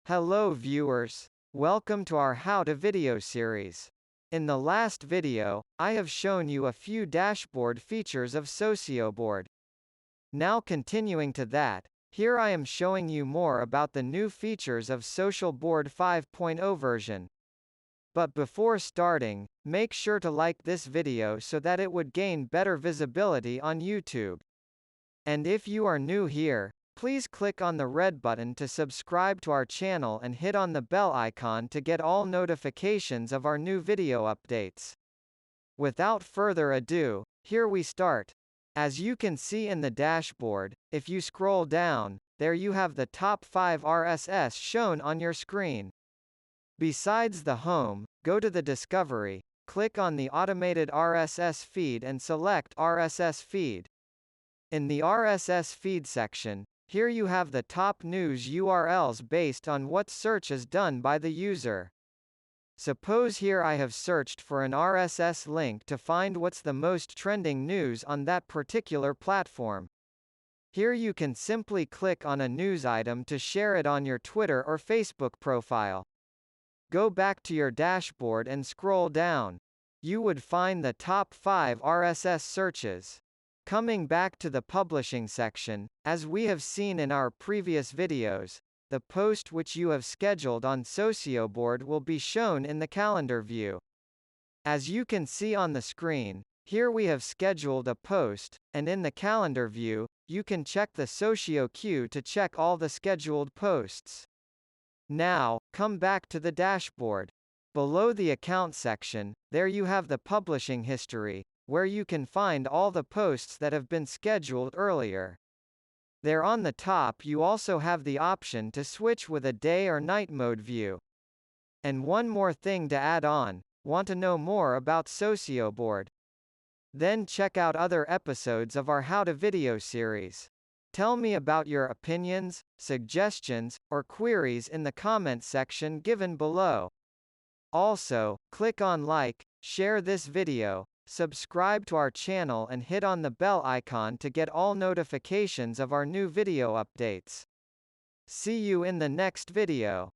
Hello viewers. Welcome to our How to Video series. In the last video, I have shown you a few dashboard features of Socioboard. Now continuing to that, here I am showing you more about the new features of Socialboard 5.0 version. But before starting, make sure to like this video so that it would gain better visibility on YouTube. And if you are new here, please click on the red button to subscribe to our channel and hit on the bell icon to get all notifications of our new video updates. Without further ado, here we start. As you can see in the dashboard, if you scroll down, there you have the top 5 RSS shown on your screen. Besides the home, go to the Discovery, click on the Automated RSS feed and select RSS feed. In the RSS feed section, here you have the top news URLs based on what search is done by the user. Suppose here I have searched for an RSS link to find what's the most trending news on that particular platform. Here you can simply click on a news item to share it on your Twitter or Facebook profile. Go back to your dashboard and scroll down. You would find the top 5 RSS searches. Coming back to the publishing section, as we have seen in our previous videos, the post which you have scheduled on Socioboard will be shown in the calendar view. As you can see on the screen, here we have scheduled a post, and in the calendar view, you can check the Socio queue to check all the scheduled posts. Now, come back to the dashboard. Below the account section, there you have the publishing history, where you can find all the posts that have been scheduled earlier. There on the top you also have the option to switch with a day or night mode view. And one more thing to add on, want to know more about Socioboard? Then check out other episodes of our How to Video series. Tell me about your opinions, suggestions, or queries in the comment section given below. Also, click on like, share this video, subscribe to our channel and hit on the bell icon to get all notifications of our new video updates. See you in the next video.